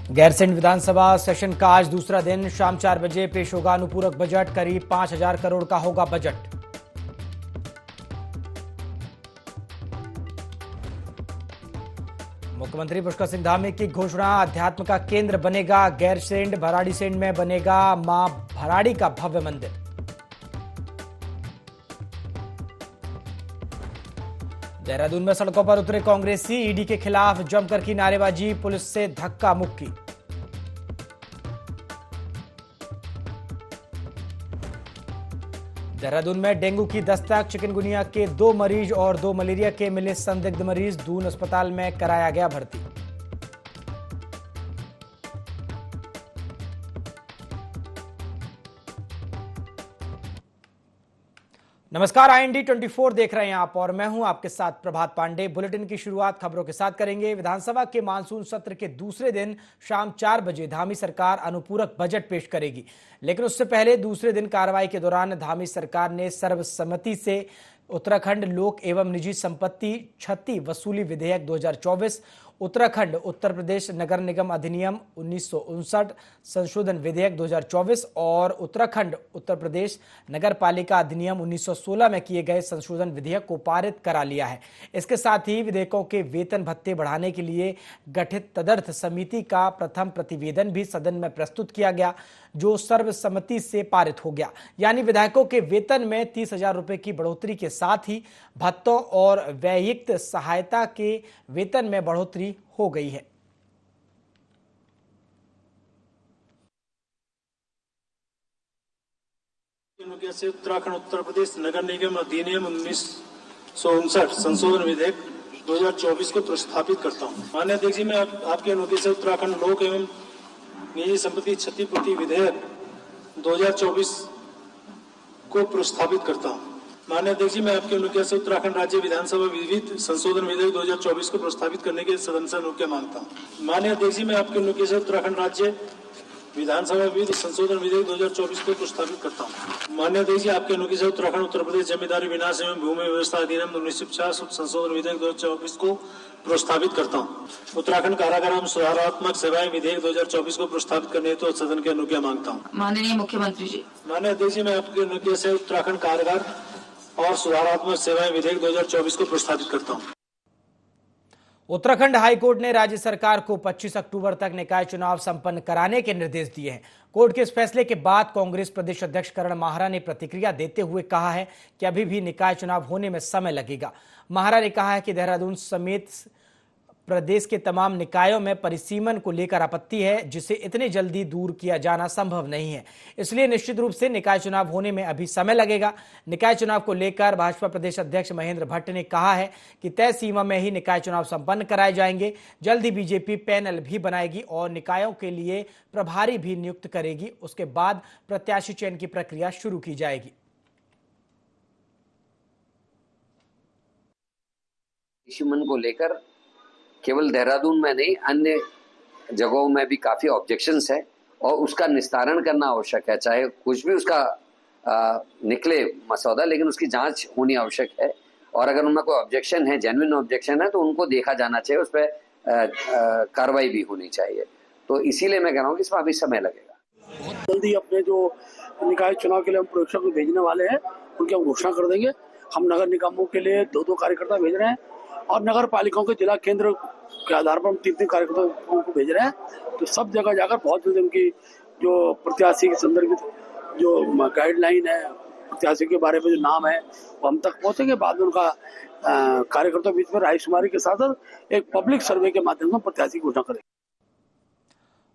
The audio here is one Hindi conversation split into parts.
गैरसैंण विधानसभा सेशन का आज दूसरा दिन। शाम 4 बजे पेश होगा अनुपूरक बजट। करीब 5,000 करोड़ का होगा बजट। मुख्यमंत्री पुष्कर सिंह धामी की घोषणा, अध्यात्म का केंद्र बनेगा गैरसैंण। भराड़ीसैंण में बनेगा मां भराड़ी का भव्य मंदिर। देहरादून में सड़कों पर उतरे कांग्रेसी, ईडी के खिलाफ जमकर की नारेबाजी, पुलिस से धक्का मुक्की। देहरादून में डेंगू की दस्तक, चिकनगुनिया के 2 मरीज और 2 मलेरिया के मिले संदिग्ध मरीज। दून अस्पताल में कराया गया भर्ती। नमस्कार, IND 24 देख रहे हैं आप और मैं हूं आपके साथ प्रभात पांडे। बुलेटिन की शुरुआत खबरों के साथ करेंगे। विधानसभा के मानसून सत्र के दूसरे दिन शाम 4 बजे धामी सरकार अनुपूरक बजट पेश करेगी, लेकिन उससे पहले दूसरे दिन कार्रवाई के दौरान धामी सरकार ने सर्वसम्मति से उत्तराखंड लोक एवं निजी संपत्ति क्षति वसूली विधेयक 2024, उत्तराखंड उत्तर प्रदेश नगर निगम अधिनियम 1959 संशोधन विधेयक 2024 और उत्तराखंड उत्तर प्रदेश नगर पालिका अधिनियम 1916 में किए गए संशोधन विधेयक को पारित करा लिया है। इसके साथ ही विधेयकों के वेतन भत्ते बढ़ाने के लिए गठित तदर्थ समिति का प्रथम प्रतिवेदन भी सदन में प्रस्तुत किया गया, जो सर्वसम्मति से पारित हो गया। यानी विधायकों के वेतन में 30,000 रुपए की बढ़ोतरी के साथ ही भत्तों और व्ययिक सहायता के वेतन में बढ़ोतरी हो गई है। से उत्तराखंड उत्तर प्रदेश नगर निगम अधिनियम 1959 संशोधन विधेयक 2024 को प्रस्तावित करता हूँ। माननीय अध्यक्ष जी, मैं आपके अनुदेश से उत्तराखंड लोक एवं निजी संपत्ति क्षतिपूर्ति विधेयक 2024 को प्रस्तावित करता हूँ। माननीय अध्यक्ष जी, मैं आपके अनुज्ञा से उत्तराखंड राज्य विधानसभा विविध संशोधन विधेयक 2024 को प्रस्तावित करने के सदन से अनुज्ञा मांगता हूँ। माननीय अध्यक्ष जी, मैं आपके अनुज्ञा से उत्तराखंड राज्य विधानसभा विविध संशोधन विधेयक 2024 को प्रस्तावित करता हूँ। माननीय अध्यक्ष जी, आपके अनुज्ञा से उत्तराखंड उत्तर प्रदेश जमींदारी विनाश एवं भूमि व्यवस्था अधिनियम 1950 संशोधन विधेयक 2024 को प्रस्तावित करता हूँ। उत्तराखंड कारागार एवं सुधारात्मक सेवाएं विधेयक 2024 को प्रस्तावित करने हेतु सदन की अनुज्ञा मांगता हूँ। माननीय मुख्यमंत्री जी। माननीय अध्यक्ष जी, मैं आपके अनुज्ञा से उत्तराखंड कारागार और सुधारात्मक सेवाएं विधेयक 2024 को प्रस्तावित करता हूं। उत्तराखंड हाईकोर्ट ने राज्य सरकार को 25 अक्टूबर तक निकाय चुनाव संपन्न कराने के निर्देश दिए हैं। कोर्ट के इस फैसले के बाद कांग्रेस प्रदेश अध्यक्ष करण माहरा ने प्रतिक्रिया देते हुए कहा है कि अभी भी निकाय चुनाव होने में समय लगेगा। माहरा ने कहा है कि देहरादून समेत प्रदेश के तमाम निकायों में परिसीमन को लेकर आपत्ति है, जिसे इतने जल्दी दूर किया जाना संभव नहीं है। इसलिए निश्चित रूप से निकाय चुनाव होने में अभी समय लगेगा। निकाय चुनाव को लेकर भाजपा प्रदेश अध्यक्ष महेंद्र भट्ट ने कहा है कि तय सीमा में ही निकाय चुनाव संपन्न कराए जाएंगे। जल्द ही बीजेपी पैनल भी बनाएगी और निकायों के लिए प्रभारी भी नियुक्त करेगी। उसके बाद प्रत्याशी चयन की प्रक्रिया शुरू की जाएगी। परिसीमन को लेकर केवल देहरादून में नहीं, अन्य जगहों में भी काफी ऑब्जेक्शंस है और उसका निस्तारण करना आवश्यक है। चाहे कुछ भी उसका निकले मसौदा, लेकिन उसकी जांच होनी आवश्यक है। और अगर उनमें कोई ऑब्जेक्शन है, जेन्युइन ऑब्जेक्शन है, तो उनको देखा जाना चाहिए, उस पर कार्रवाई भी होनी चाहिए। तो इसीलिए मैं कह रहा हूँ कि इसमें अभी समय लगेगा। बहुत जल्दी अपने जो निकाय चुनाव के लिए हम प्रेक्षक को भेजने वाले हैं, उनकी हम घोषणा कर देंगे। हम नगर निगमों के लिए 2-2 कार्यकर्ता भेज रहे हैं और नगर पालिकाओं के जिला केंद्र के आधार पर हम 3-3 कार्यकर्ताओं को भेज रहे हैं। तो सब जगह जाकर बहुत जल्दी उनकी जो प्रत्याशी के संदर्भित जो गाइडलाइन है, प्रत्याशी के बारे में जो नाम है, वो हम तक पहुंचेंगे। बाद में उनका कार्यकर्ताओं बीच में रायशुमारी के साथ एक पब्लिक सर्वे के माध्यम से प्रत्याशी घोषणा करेंगे।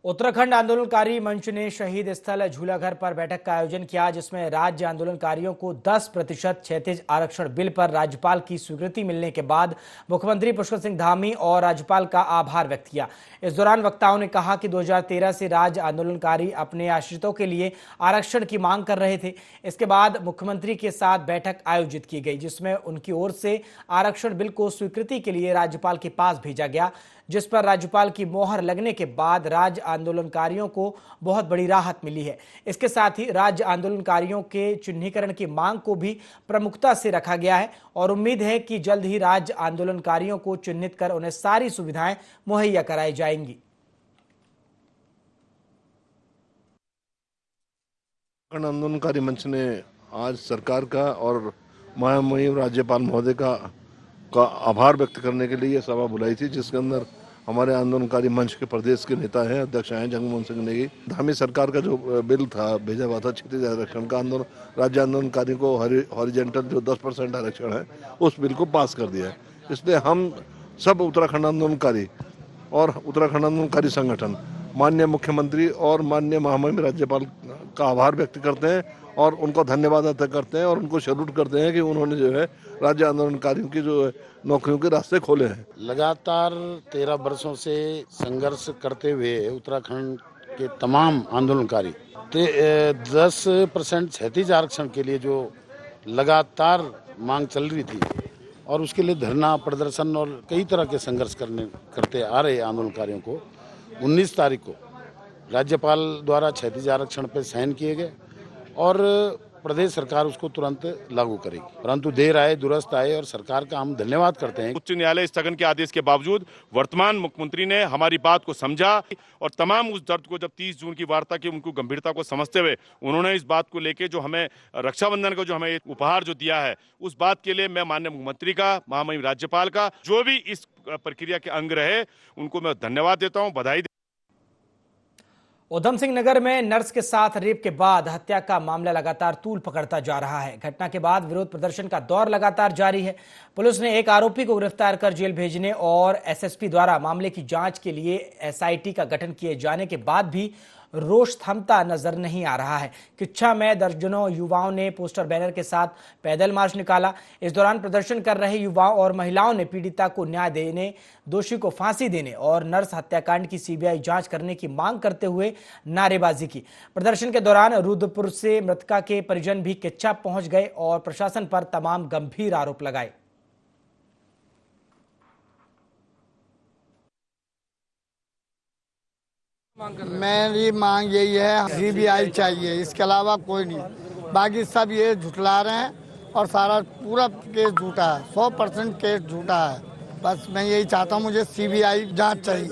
उत्तराखंड आंदोलनकारी मंच ने शहीद स्थल झूलाघर पर बैठक का आयोजन किया, जिसमें राज्य आंदोलनकारियों को 10% क्षैतिज आरक्षण बिल पर राज्यपाल की स्वीकृति मिलने के बाद मुख्यमंत्री पुष्कर सिंह धामी और राज्यपाल का आभार व्यक्त किया। इस दौरान वक्ताओं ने कहा कि 2013 से राज्य आंदोलनकारी अपने आश्रितों के लिए आरक्षण की मांग कर रहे थे। इसके बाद मुख्यमंत्री के साथ बैठक आयोजित की गई, जिसमें उनकी ओर से आरक्षण बिल को स्वीकृति के लिए राज्यपाल के पास भेजा गया, जिस पर राज्यपाल की मोहर लगने के बाद राज्य आंदोलनकारियों को बहुत बड़ी राहत मिली है। इसके साथ ही राज्य आंदोलनकारियों के चिन्हीकरण की मांग को भी प्रमुखता से रखा गया है और उम्मीद है कि जल्द ही राज्य आंदोलनकारियों को चिन्हित कर उन्हें सारी सुविधाएं मुहैया कराई जाएंगी। उत्तराखंड आंदोलनकारी मंच ने आज सरकार का और महामहिम राज्यपाल महोदय का आभार व्यक्त करने के लिए ये सभा बुलाई थी, जिसके अंदर हमारे आंदोलनकारी मंच के प्रदेश के नेता हैं, अध्यक्ष हैं जगमोहन सिंह नेगी। धामी सरकार का जो बिल था भेजा हुआ था क्षितिज आरक्षण का, राज्य आंदोलनकारी को हॉरिजेंटल जो 10% आरक्षण है उस बिल को पास कर दिया है। इसलिए हम सब उत्तराखंड आंदोलनकारी और उत्तराखंड आंदोलनकारी संगठन माननीय मुख्यमंत्री और माननीय महामहिम राज्यपाल का आभार व्यक्त करते हैं और उनको धन्यवाद अदा करते हैं और उनको सैल्यूट करते हैं कि उन्होंने जो है राज्य आंदोलनकारियों की जो नौकरियों के रास्ते खोले हैं। लगातार 13 वर्षों से संघर्ष करते हुए उत्तराखंड के तमाम आंदोलनकारी 10% क्षैतिज आरक्षण के लिए जो लगातार मांग चल रही थी और उसके लिए धरना प्रदर्शन और कई तरह के संघर्ष करते आ रहे आंदोलनकारियों को 19 तारीख को राज्यपाल द्वारा क्षैतिज आरक्षण पर साइन किए गए और प्रदेश सरकार उसको तुरंत लागू करेगी। परंतु देर आए दुरुस्त आए और सरकार का हम धन्यवाद करते हैं। उच्च न्यायालय स्थगन के आदेश के बावजूद वर्तमान मुख्यमंत्री ने हमारी बात को समझा और तमाम उस दर्द को जब 30 जून की वार्ता की उनको गंभीरता को समझते हुए उन्होंने इस बात को लेके जो हमें रक्षाबंधन को जो हमें उपहार जो दिया है उस बात के लिए मैं माननीय मुख्यमंत्री का, महामहिम राज्यपाल का, जो भी इस प्रक्रिया के अंग रहे उनको मैं धन्यवाद देता हूँ, बधाई। उधम सिंह नगर में नर्स के साथ रेप के बाद हत्या का मामला लगातार तूल पकड़ता जा रहा है। घटना के बाद विरोध प्रदर्शन का दौर लगातार जारी है। पुलिस ने एक आरोपी को गिरफ्तार कर जेल भेजने और एसएसपी द्वारा मामले की जांच के लिए एसआईटी का गठन किए जाने के बाद भी रोष थमता नजर नहीं आ रहा है। किच्छा में दर्जनों युवाओं ने पोस्टर बैनर के साथ पैदल मार्च निकाला। इस दौरान प्रदर्शन कर रहे युवाओं और महिलाओं ने पीड़िता को न्याय देने, दोषी को फांसी देने और नर्स हत्याकांड की सीबीआई जांच करने की मांग करते हुए नारेबाजी की। प्रदर्शन के दौरान रुद्रपुर से मृतका के परिजन भी किच्छा पहुंच गए और प्रशासन पर तमाम गंभीर आरोप लगाए। मेरी मांग यही है, सीबीआई चाहिए, इसके अलावा कोई नहीं। बाकी सब ये झुठला रहे हैं और सारा पूरा केस झूठा है, 100% केस झूठा है। बस मैं यही चाहता हूँ, मुझे सीबीआई जांच चाहिए।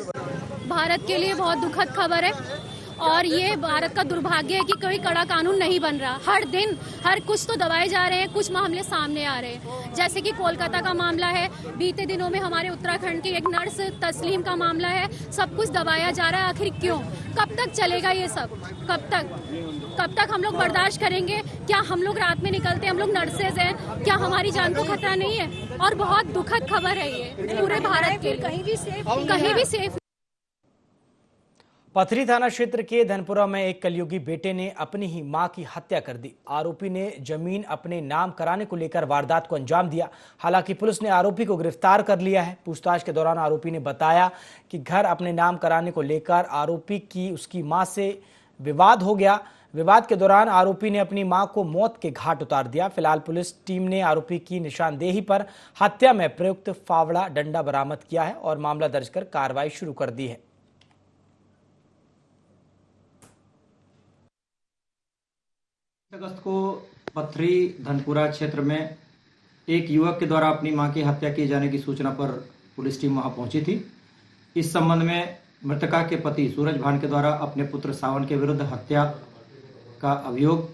भारत के लिए बहुत दुखद खबर है और ये भारत का दुर्भाग्य है कि कोई कड़ा कानून नहीं बन रहा। हर दिन हर कुछ तो दबाए जा रहे हैं, कुछ मामले सामने आ रहे हैं। जैसे कि कोलकाता का मामला है, बीते दिनों में हमारे उत्तराखंड की एक नर्स तस्लीम का मामला है। सब कुछ दबाया जा रहा है। आखिर क्यों? कब तक चलेगा ये सब? कब तक हम लोग बर्दाश्त करेंगे? क्या हम लोग रात में निकलते, हम लोग नर्सेज हैं, क्या हमारी जान को खतरा नहीं है? और बहुत दुखद खबर है ये पूरे भारत के, कहीं भी सेफ। पथरी थाना क्षेत्र के धनपुरा में एक कलयुगी बेटे ने अपनी ही मां की हत्या कर दी। आरोपी ने जमीन अपने नाम कराने को लेकर वारदात को अंजाम दिया। हालांकि पुलिस ने आरोपी को गिरफ्तार कर लिया है। पूछताछ के दौरान आरोपी ने बताया कि घर अपने नाम कराने को लेकर आरोपी की उसकी मां से विवाद हो गया। विवाद के दौरान आरोपी ने अपनी मां को मौत के घाट उतार दिया। फिलहाल पुलिस टीम ने आरोपी की निशानदेही पर हत्या में प्रयुक्त फावड़ा डंडा बरामद किया है और मामला दर्ज कर कार्रवाई शुरू कर दी है। अगस्त को पथरी धनपुरा क्षेत्र में एक युवक के द्वारा अपनी मां की हत्या किए जाने की सूचना पर पुलिस टीम वहां पहुंची थी। इस संबंध में मृतका के पति सूरज भान के द्वारा अपने पुत्र सावन के विरुद्ध हत्या का अभियोग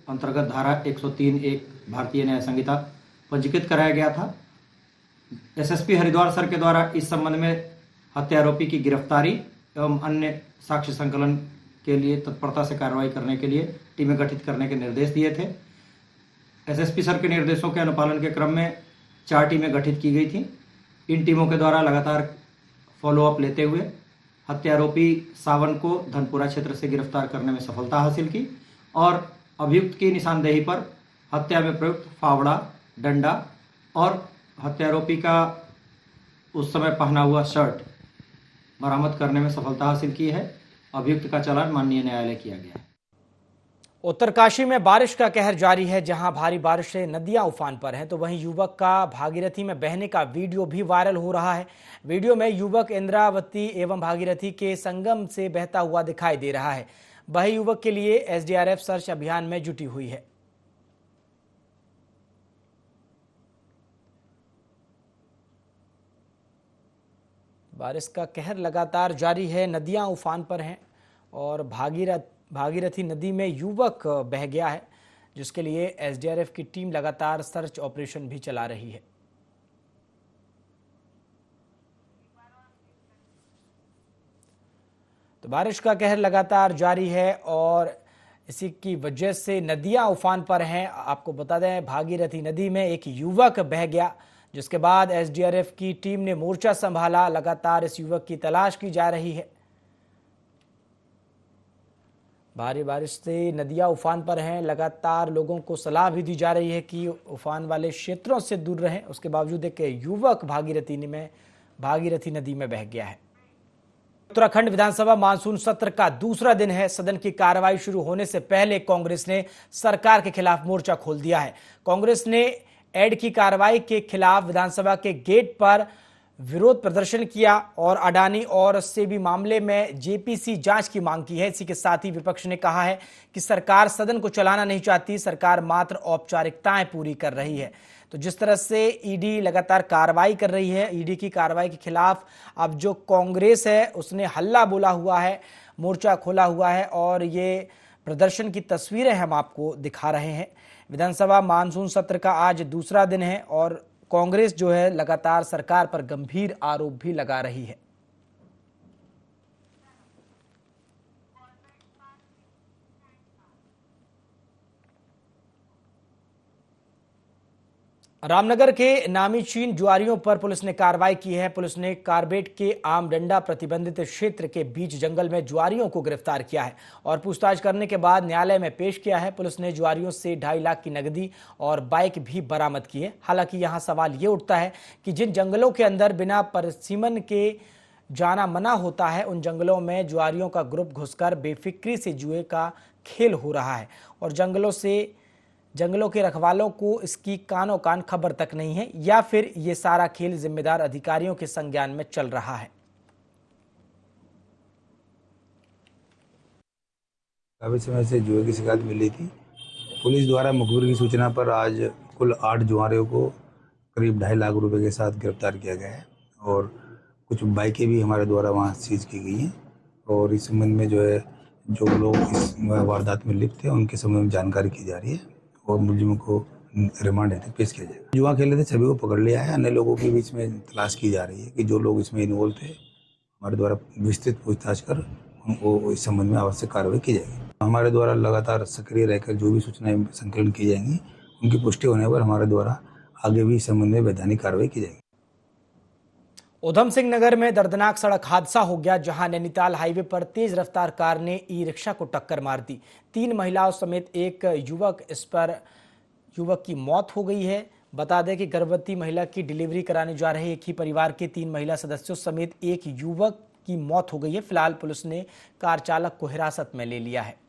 अंतर्गत धारा 103(1) भारतीय न्याय संहिता पंजीकृत कराया गया था। एसएसपी हरिद्वार सर के द्वारा इस संबंध में हत्यारोपी की गिरफ्तारी एवं अन्य साक्ष्य संकलन के लिए तत्परता से कार्रवाई करने के लिए टीमें गठित करने के निर्देश दिए थे। एसएसपी सर के निर्देशों के अनुपालन के क्रम में 4 टीमें गठित की गई थी। इन टीमों के द्वारा लगातार फॉलोअप लेते हुए हत्यारोपी सावन को धनपुरा क्षेत्र से गिरफ्तार करने में सफलता हासिल की और अभियुक्त की निशानदेही पर हत्या में प्रयुक्त फावड़ा, डंडा और हत्यारोपी का उस समय पहना हुआ शर्ट बरामद करने में सफलता हासिल की है। अभियुक्त का चालान माननीय न्यायालय किया गया है। उत्तरकाशी में बारिश का कहर जारी है। जहां भारी बारिश से नदियां उफान पर हैं, तो वहीं युवक का भागीरथी में बहने का वीडियो भी वायरल हो रहा है। वीडियो में युवक इंद्रावती एवं भागीरथी के संगम से बहता हुआ दिखाई दे रहा है। वही युवक के लिए एसडीआरएफ सर्च अभियान में जुटी हुई है। बारिश का कहर लगातार जारी है, नदियां उफान पर हैं और भागीरथी नदी में युवक बह गया है, जिसके लिए एसडीआरएफ की टीम लगातार सर्च ऑपरेशन भी चला रही है। तो बारिश का कहर लगातार जारी है और इसी की वजह से नदियां उफान पर हैं। आपको बता दें, भागीरथी नदी में एक युवक बह गया, जिसके बाद एसडीआरएफ की टीम ने मोर्चा संभाला। लगातार इस युवक की तलाश की जा रही है। भारी बारिश से नदियां उफान पर हैं। लगातार लोगों को सलाह भी दी जा रही है कि उफान वाले क्षेत्रों से दूर रहें। उसके बावजूद एक युवक भागीरथी नदी में बह गया है। उत्तराखंड विधानसभा मानसून सत्र का दूसरा दिन है। सदन की कार्रवाई शुरू होने से पहले कांग्रेस ने सरकार के खिलाफ मोर्चा खोल दिया है। कांग्रेस ने एड की कार्रवाई के खिलाफ विधानसभा के गेट पर विरोध प्रदर्शन किया और अडानी और सेबी मामले में जेपीसी जांच की मांग की है। इसी के साथ ही विपक्ष ने कहा है कि सरकार सदन को चलाना नहीं चाहती, सरकार मात्र औपचारिकताएं पूरी कर रही है। तो जिस तरह से ईडी लगातार कार्रवाई कर रही है, ईडी की कार्रवाई के खिलाफ अब जो कांग्रेस है उसने हल्ला बोला हुआ है, मोर्चा खोला हुआ है और ये प्रदर्शन की तस्वीरें हम आपको दिखा रहे हैं। विधानसभा मानसून सत्र का आज दूसरा दिन है और कांग्रेस जो है लगातार सरकार पर गंभीर आरोप भी लगा रही है। रामनगर के नामी चीन जुआरियों पर पुलिस ने कार्रवाई की है। पुलिस ने कारबेट के आमडंडा प्रतिबंधित क्षेत्र के बीच जंगल में जुआरियों को गिरफ्तार किया है और पूछताछ करने के बाद न्यायालय में पेश किया है। पुलिस ने जुआरियों से 2.5 लाख की नकदी और बाइक भी बरामद की है। हालांकि यहां सवाल ये उठता है कि जिन जंगलों के अंदर बिना परिसीमन के जाना मना होता है, उन जंगलों में जुआरियों का ग्रुप घुसकर बेफिक्री से जुए का खेल हो रहा है और जंगलों के रखवालों को इसकी कानो कान खबर तक नहीं है, या फिर ये सारा खेल जिम्मेदार अधिकारियों के संज्ञान में चल रहा है। काफी समय से जुए की शिकायत मिली थी। पुलिस द्वारा मुखबिर की सूचना पर आज कुल 8 जुआरियों को करीब 2.5 लाख रुपए के साथ गिरफ्तार किया गया है और कुछ बाइकें भी हमारे द्वारा वहां सीज की गई हैं और इस संबंध में जो है जो लोग इस वारदात में लिप्त थे उनके संबंध में जानकारी की जा रही है और मुलजिमों को रिमांड हेतु पेश किया जाएगा। जुआ खेले थे, सभी को पकड़ लिया है। अन्य लोगों के बीच में तलाश की जा रही है कि जो लोग इसमें इन्वॉल्व थे, हमारे द्वारा विस्तृत पूछताछ कर उनको इस संबंध में आवश्यक कार्रवाई की जाएगी। हमारे द्वारा लगातार सक्रिय रहकर जो भी सूचनाएं संकलन की जाएंगी, उनकी पुष्टि होने पर हमारे द्वारा आगे भी इस संबंध में वैधानिक कार्रवाई की जाएगी। उधम सिंह नगर में दर्दनाक सड़क हादसा हो गया, जहां नैनीताल हाईवे पर तेज रफ्तार कार ने ई रिक्शा को टक्कर मार दी। 3 महिलाओं समेत एक युवक की मौत हो गई है। बता दें कि गर्भवती महिला की डिलीवरी कराने जा रहे एक ही परिवार के 3 महिला सदस्यों समेत एक युवक की मौत हो गई है। फिलहाल पुलिस ने कार चालक को हिरासत में ले लिया है।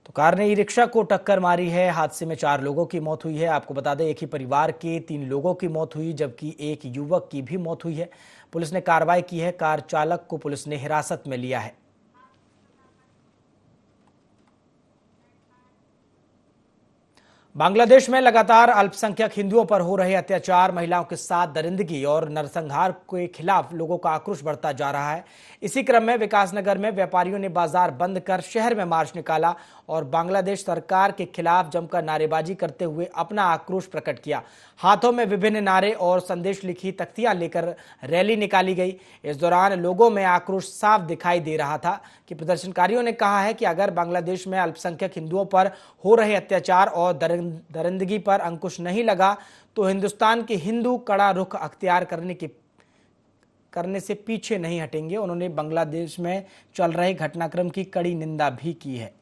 तो कार ने ई रिक्शा को टक्कर मारी है। हादसे में 4 लोगों की मौत हुई है। आपको बता दें, एक ही परिवार के 3 लोगों की मौत हुई, जबकि एक युवक की भी मौत हुई है। पुलिस ने कार्रवाई की है। कार चालक को पुलिस ने हिरासत में लिया है। बांग्लादेश में लगातार अल्पसंख्यक हिंदुओं पर हो रहे अत्याचार, महिलाओं के साथ दरिंदगी और नरसंहार के खिलाफ लोगों का आक्रोश बढ़ता जा रहा है। इसी क्रम में विकासनगर में व्यापारियों ने बाजार बंद कर शहर में मार्च निकाला और बांग्लादेश सरकार के खिलाफ जमकर नारेबाजी करते हुए अपना आक्रोश प्रकट किया। हाथों में विभिन्न नारे और संदेश लिखी तख्तियां लेकर रैली निकाली गई। इस दौरान लोगों में आक्रोश साफ दिखाई दे रहा था कि प्रदर्शनकारियों ने कहा है कि अगर बांग्लादेश में अल्पसंख्यक हिंदुओं पर हो रहे अत्याचार और दरिंदगी पर अंकुश नहीं लगा तो हिंदुस्तान के हिंदू कड़ा रुख अख्तियार करने से पीछे नहीं हटेंगे। उन्होंने बांग्लादेश में चल रहे घटनाक्रम की कड़ी निंदा भी की है।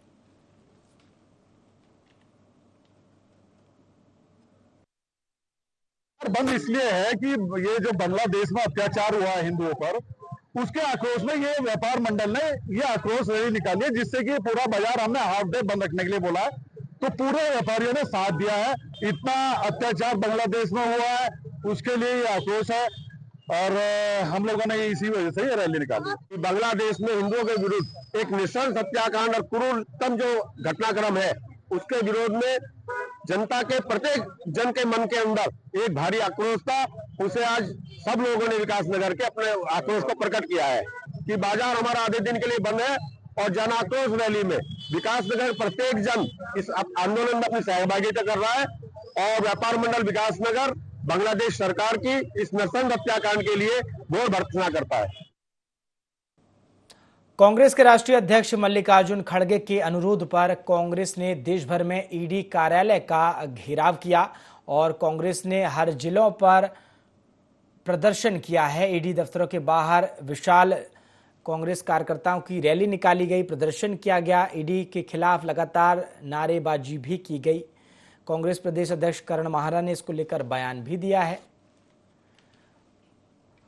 बंद इसलिए है कि ये जो बांग्लादेश में अत्याचार हुआ है हिंदुओं पर, उसके आक्रोश में ये व्यापार मंडल ने ये आक्रोश रैली निकाली है, जिससे कि पूरा बाजार हमने हाफ डे बंद रखने के लिए बोला है। तो पूरे व्यापारियों ने साथ दिया है। इतना अत्याचार बांग्लादेश में हुआ है, उसके लिए ये आक्रोश है और हम लोगों ने इसी वजह से ये रैली निकाली। बांग्लादेश में हिंदुओं के विरुद्ध एक नृशंस हत्याकांड और क्रूरतम जो घटनाक्रम है, उसके विरोध में जनता के प्रत्येक जन के मन के अंदर एक भारी आक्रोश था। उसे आज सब लोगों ने विकासनगर के अपने आक्रोश को प्रकट किया है। कि बाजार हमारा आधे दिन के लिए बंद है और जन आक्रोश रैली में विकासनगर प्रत्येक जन इस आंदोलन में अपनी सहभागिता कर रहा है और व्यापार मंडल विकासनगर बांग्लादेश सरकार की इस नरसंग हत्याकांड के लिए घोर भर्त्सना करता है। कांग्रेस के राष्ट्रीय अध्यक्ष मल्लिकार्जुन खड़गे के अनुरोध पर कांग्रेस ने देश भर में ईडी कार्यालय का घेराव किया और कांग्रेस ने हर जिलों पर प्रदर्शन किया है। ईडी दफ्तरों के बाहर विशाल कांग्रेस कार्यकर्ताओं की रैली निकाली गई, प्रदर्शन किया गया। ईडी के खिलाफ लगातार नारेबाजी भी की गई। कांग्रेस प्रदेश अध्यक्ष करण माहरा ने इसको लेकर बयान भी दिया है।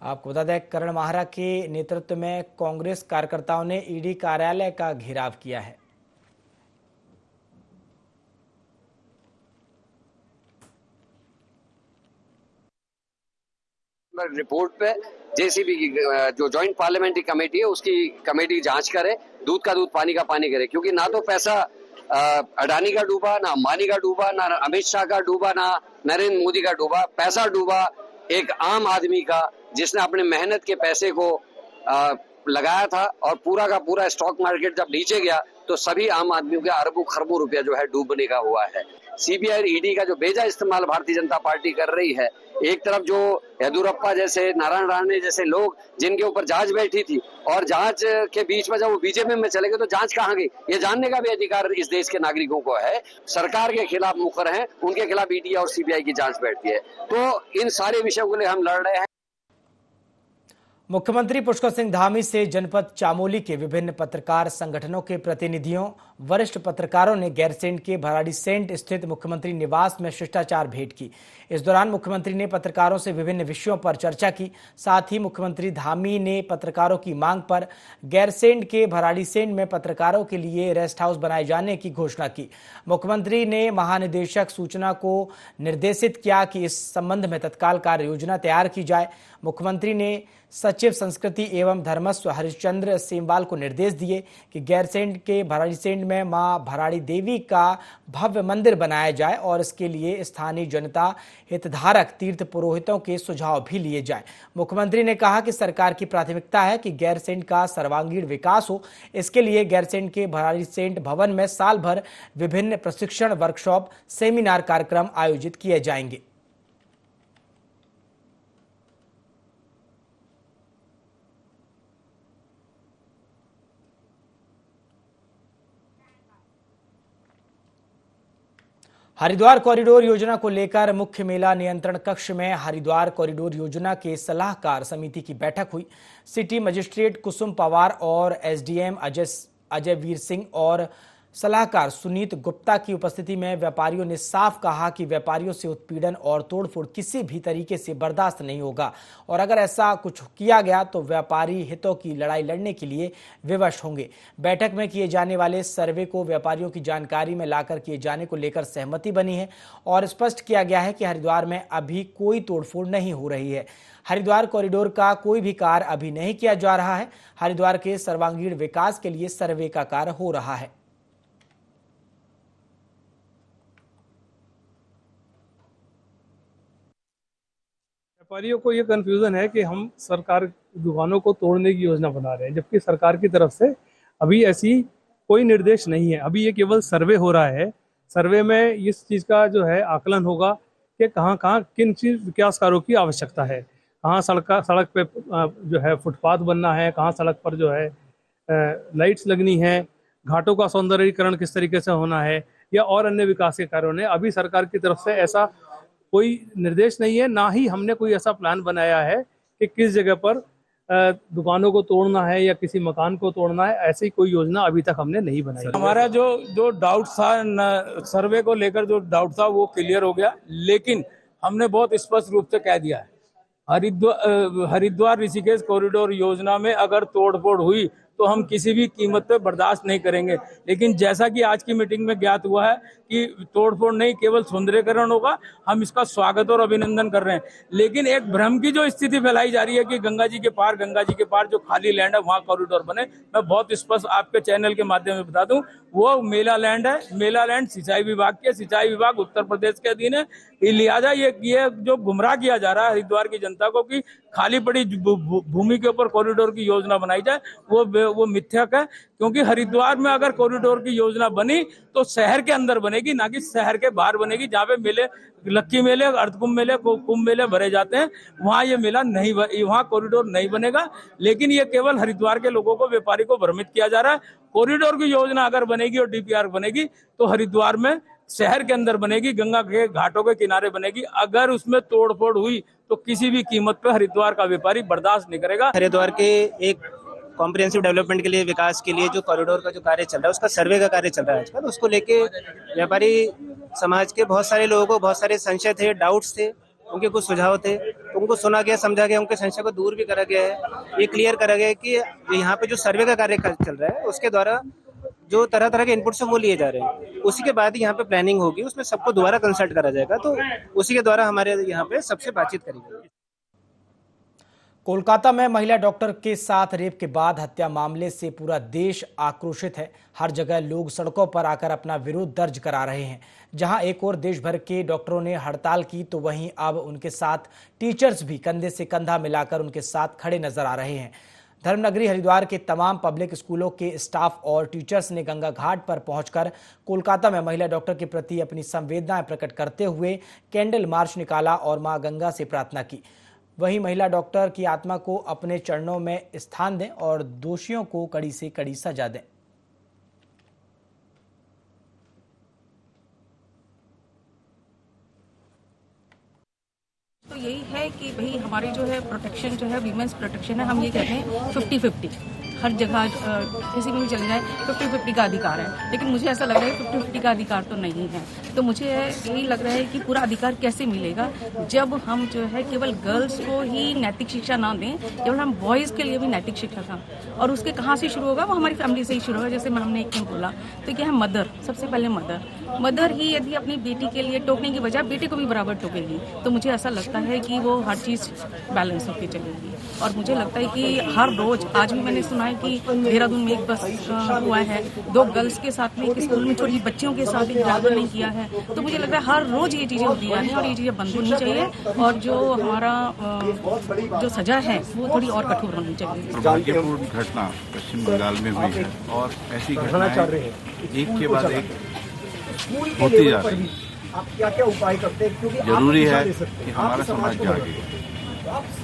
आपको बता दें, करण माहरा के नेतृत्व में कांग्रेस कार्यकर्ताओं ने ईडी कार्यालय का घेराव किया है। रिपोर्ट पे जेसीबी की जो ज्वाइंट पार्लियामेंट्री कमेटी है उसकी कमेटी जांच करे, दूध का दूध पानी का पानी करे, क्योंकि ना तो पैसा अडानी का डूबा, ना अंबानी का डूबा, ना अमित शाह का डूबा, ना नरेंद्र मोदी का डूबा। पैसा डूबा एक आम आदमी का जिसने अपने मेहनत के पैसे को लगाया था और पूरा का पूरा स्टॉक मार्केट जब नीचे गया तो सभी आम आदमियों के अरबों खरबों रुपया जो है डूबने का हुआ है। सीबीआई और ईडी का जो बेजा इस्तेमाल भारतीय जनता पार्टी कर रही है, एक तरफ जो येदुरप्पा जैसे, नारायण राणे जैसे लोग जिनके ऊपर जांच बैठी थी और जांच के बीच में जब वो बीजेपी में चले गए तो जांच कहाँ गई, ये जानने का भी अधिकार इस देश के नागरिकों को है। सरकार के खिलाफ मुखर हैं, उनके खिलाफ ईडी और सीबीआई की जांच बैठती है। तो इन सारे विषयों के लिए हम लड़ रहे हैं। मुख्यमंत्री पुष्कर सिंह धामी से जनपद चामोली के विभिन्न पत्रकार संगठनों के प्रतिनिधियों, वरिष्ठ पत्रकारों ने गैरसैंण के भराड़ीसैंण स्थित मुख्यमंत्री निवास में शिष्टाचार भेंट की। इस दौरान मुख्यमंत्री ने पत्रकारों से विभिन्न विषयों पर चर्चा की। साथ ही मुख्यमंत्री धामी ने पत्रकारों की मांग पर गैरसैंण के भराड़ीसैंण में पत्रकारों के लिए रेस्ट हाउस बनाए जाने की घोषणा की। मुख्यमंत्री ने महानिदेशक सूचना को निर्देशित किया कि इस संबंध में तत्काल कार्य योजना तैयार की जाए। मुख्यमंत्री ने सचिव संस्कृति एवं धर्मस्व हरिश्चंद्र सेमवाल को निर्देश दिए कि गैरसैंण के भराड़ीसैंण में मां भराड़ी देवी का भव्य मंदिर बनाया जाए और इसके लिए स्थानीय जनता, हितधारक, तीर्थ पुरोहितों के सुझाव भी लिए जाएं। मुख्यमंत्री ने कहा कि सरकार की प्राथमिकता है कि गैरसैंण का सर्वांगीण विकास हो। इसके लिए गैरसैंण के भराड़ीसैंण भवन में साल भर विभिन्न प्रशिक्षण, वर्कशॉप, सेमिनार कार्यक्रम आयोजित किए जाएंगे। हरिद्वार कॉरिडोर योजना को लेकर मुख्य मेला नियंत्रण कक्ष में हरिद्वार कॉरिडोर योजना के सलाहकार समिति की बैठक हुई। सिटी मजिस्ट्रेट कुसुम पवार और एसडीएम अजय वीर सिंह और सलाहकार सुनीत गुप्ता की उपस्थिति में व्यापारियों ने साफ कहा कि व्यापारियों से उत्पीड़न और तोड़फोड़ किसी भी तरीके से बर्दाश्त नहीं होगा और अगर ऐसा कुछ किया गया तो व्यापारी हितों की लड़ाई लड़ने के लिए विवश होंगे। बैठक में किए जाने वाले सर्वे को व्यापारियों की जानकारी में लाकर किए जाने को लेकर सहमति बनी है और स्पष्ट किया गया है कि हरिद्वार में अभी कोई तोड़फोड़ नहीं हो रही है। हरिद्वार कॉरिडोर का कोई भी कार्य अभी नहीं किया जा रहा है। हरिद्वार के सर्वांगीण विकास के लिए सर्वे का कार्य हो रहा है। व्यापारियों को ये कंफ्यूजन है कि हम सरकार दुकानों को तोड़ने की योजना बना रहे हैं, जबकि सरकार की तरफ से अभी ऐसी कोई निर्देश नहीं है। अभी ये केवल सर्वे हो रहा है। सर्वे में इस चीज़ का जो है आकलन होगा कि कहाँ कहाँ किन चीज विकास कार्यों की आवश्यकता है, कहाँ सड़क पे जो है फुटपाथ बनना है, कहाँ सड़क पर जो है लाइट्स लगनी है, घाटों का सौंदर्यीकरण किस तरीके से होना है या और अन्य विकास के कार्यों ने अभी सरकार की तरफ से ऐसा कोई निर्देश नहीं है। ना ही हमने कोई ऐसा प्लान बनाया है कि किस जगह पर दुकानों को तोड़ना है या किसी मकान को तोड़ना है। ऐसी कोई योजना अभी तक हमने नहीं बनाई। हमारा जो डाउट था, सर्वे को लेकर जो डाउट था वो क्लियर हो गया, लेकिन हमने बहुत स्पष्ट रूप से कह दिया है हरिद्वार ऋषिकेश कॉरिडोर योजना में अगर तोड़फोड़ हुई तो हम किसी भी कीमत पे बर्दाश्त नहीं करेंगे। लेकिन जैसा कि आज की मीटिंग में ज्ञात हुआ है कि तोड़फोड़ नहीं, केवल सौंदर्यीकरण होगा, हम इसका स्वागत और अभिनंदन कर रहे हैं। लेकिन एक भ्रम की जो स्थिति फैलाई जा रही है कि गंगा जी के पार जो खाली लैंड है वहाँ कॉरिडोर बने, मैं बहुत स्पष्ट आपके चैनल के माध्यम से बता दूं, वो मेला लैंड है। मेला लैंड सिंचाई विभाग के, सिंचाई विभाग उत्तर प्रदेश के अधीन है। लिहाजा ये जो गुमराह किया जा रहा है हरिद्वार की जनता को कि खाली पड़ी भूमि के ऊपर कॉरिडोर की योजना बनाई जाए वो मिथ्यक है, क्योंकि हरिद्वार में अगर कॉरिडोर की योजना बनी तो शहर के अंदर बनेगी, ना कि शहर के बाहर बनेगी। जहाँ पे मेले, लक्की मेले, अर्धकुंभ मेले, कुंभ मेले भरे जाते हैं, वहाँ ये मेला नहीं, वहाँ कॉरिडोर नहीं बनेगा। लेकिन ये केवल हरिद्वार के लोगों को, व्यापारी को भ्रमित किया जा रहा है। कॉरिडोर की योजना अगर बनेगी और डीपीआर बनेगी तो हरिद्वार में शहर के अंदर बनेगी, गंगा के घाटों के किनारे बनेगी। अगर उसमें तोड़फोड़ हुई तो किसी भी कीमत पर हरिद्वार का व्यापारी बर्दाश्त नहीं करेगा। हरिद्वार के एक कॉम्प्रिहेंसिव डेवलपमेंट के लिए, विकास के लिए जो कॉरिडोर का जो कार्य चल रहा है, उसका सर्वे का कार्य चल रहा है आजकल। उसको लेके व्यापारी समाज के बहुत सारे लोगों को बहुत सारे संशय थे, डाउट्स थे, उनके कुछ सुझाव थे, उनको सुना गया, समझा गया, उनके संशय को दूर भी करा गया है। ये क्लियर करा गया है कि यहाँ पे जो सर्वे का कार्य चल रहा है उसके द्वारा जो तरह तरह के इनपुट्स हैं वो लिए जा रहे हैं। उसी के बाद यहाँ पे प्लानिंग होगी, उसमें सबको दोबारा कंसल्ट करा जाएगा, तो उसी के द्वारा हमारे यहाँ पे सबसे बातचीत करेंगे। कोलकाता में महिला डॉक्टर के साथ रेप के बाद हत्या मामले से पूरा देश आक्रोशित है। हर जगह लोग सड़कों पर आकर अपना विरोध दर्ज करा रहे हैं। जहां एक और देश भर के डॉक्टरों ने हड़ताल की, तो वहीं अब उनके साथ टीचर्स भी कंधे से कंधा मिलाकर उनके साथ खड़े नजर आ रहे हैं। धर्मनगरी हरिद्वार के तमाम पब्लिक स्कूलों के स्टाफ और टीचर्स ने गंगा घाट पर पहुंचकर कोलकाता में महिला डॉक्टर के प्रति अपनी संवेदनाएं प्रकट करते हुए कैंडल मार्च निकाला और मां गंगा से प्रार्थना की। वहीं महिला डॉक्टर की आत्मा को अपने चरणों में स्थान दें और दोषियों को कड़ी से कड़ी सजा दें। तो यही है कि भाई हमारी जो है प्रोटेक्शन जो है वीमेंस प्रोटेक्शन है, हम ये कहते हैं 50-50 हर जगह किसी में भी चले जाए 50-50 का अधिकार है। लेकिन मुझे ऐसा लग रहा है 50-50 का अधिकार तो नहीं है। तो मुझे यही लग रहा है कि पूरा अधिकार कैसे मिलेगा जब हम जो है केवल गर्ल्स को ही नैतिक शिक्षा ना दें, केवल हम बॉयज़ के लिए भी नैतिक शिक्षा का। और उसके कहाँ से शुरू होगा? वो हमारी फैमिली से ही शुरू होगा। जैसे हमने एक में बोला तो क्या है, मदर, सबसे पहले मदर ही यदि अपनी बेटी के लिए टोकने की बजाय बेटे को भी बराबर टोकेगी तो मुझे ऐसा लगता है कि वो हर चीज़ बैलेंस होकर चलेगी। और मुझे लगता है कि हर रोज, आज भी मैंने सुना है कि देहरादून में एक बस हुआ है, 2 गर्ल्स के साथ में एक स्कूल में छोटी बच्चियों के साथ एक ड्राइवर नहीं किया है। तो मुझे लग रहा है हर रोज ये चीज़ें होती हैं और ये चीज़ें बंद होनी चाहिए और जो हमारा जो सजा है वो थोड़ी और कठोर होनी चाहिए। दुर्भाग्यपूर्ण घटना पश्चिम बंगाल में हुई है और ऐसी घटनाएं एक के बाद एक होती जा रही है। आप क्या क्या उपाय करते हैं? क्योंकि जरूरी है कि हमारा समाज जागे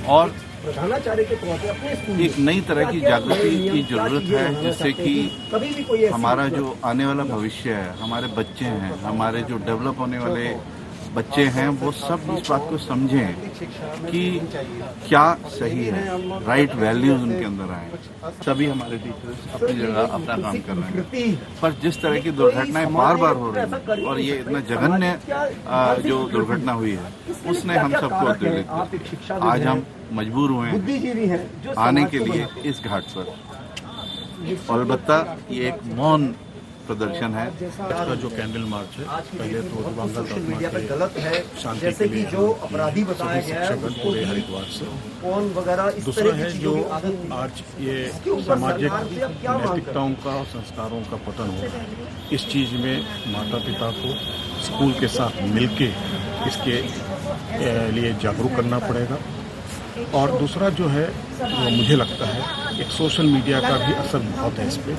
और प्रधानाचार्य के तौर पे अपने एक नई तरह की जागृति की जरूरत है, जिससे कि हमारा जो आने वाला भविष्य है, हमारे बच्चे हैं, हमारे जो डेवलप होने वाले बच्चे हैं, वो सब इस बात को समझें कि क्या सही है, राइट वैल्यूज उनके अंदर आए। सभी हमारे टीचर्स अपनी जगह अपना काम कर रहे हैं, पर जिस तरह की दुर्घटनाएं बार बार हो रही हैं और ये इतना जघन्य जो दुर्घटना हुई है उसने हम सबको उत्तेजित किया। आज हम मजबूर हुए हैं आने के लिए इस घाट पर, और अलबत्ता ये एक मौन प्रदर्शन है। इसका जो कैंडल मार्च है, पहले तो दिवंगत गलत है, जैसे कि जो अपराधी बताया गया है उसको हरिद्वार से कौन वगैरह, दूसरा है जो आज ये सामाजिक नैतिकताओं का और संस्कारों का पतन हो रहा है। इस चीज में माता पिता को स्कूल के साथ मिलके इसके लिए जागरूक करना पड़ेगा। और दूसरा जो है, जो मुझे लगता है एक सोशल मीडिया का भी असर बहुत है इस पे,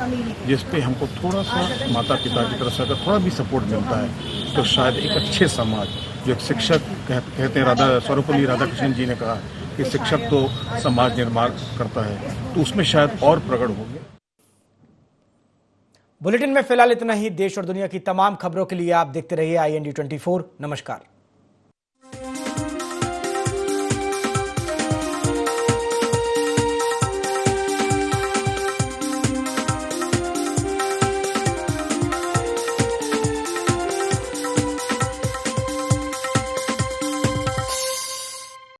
जिस पे हमको थोड़ा सा माता पिता की तरफ से अगर थोड़ा भी सपोर्ट मिलता है तो शायद एक अच्छे समाज, जो एक शिक्षक कहते हैं, सर्वपल्ली राधाकृष्णन जी ने कहा कि शिक्षक तो समाज निर्माण करता है, तो उसमें शायद और प्रकट होंगे। बुलेटिन में फिलहाल इतना ही। देश और दुनिया की तमाम खबरों के लिए आप देखते रहिए IND 24। नमस्कार।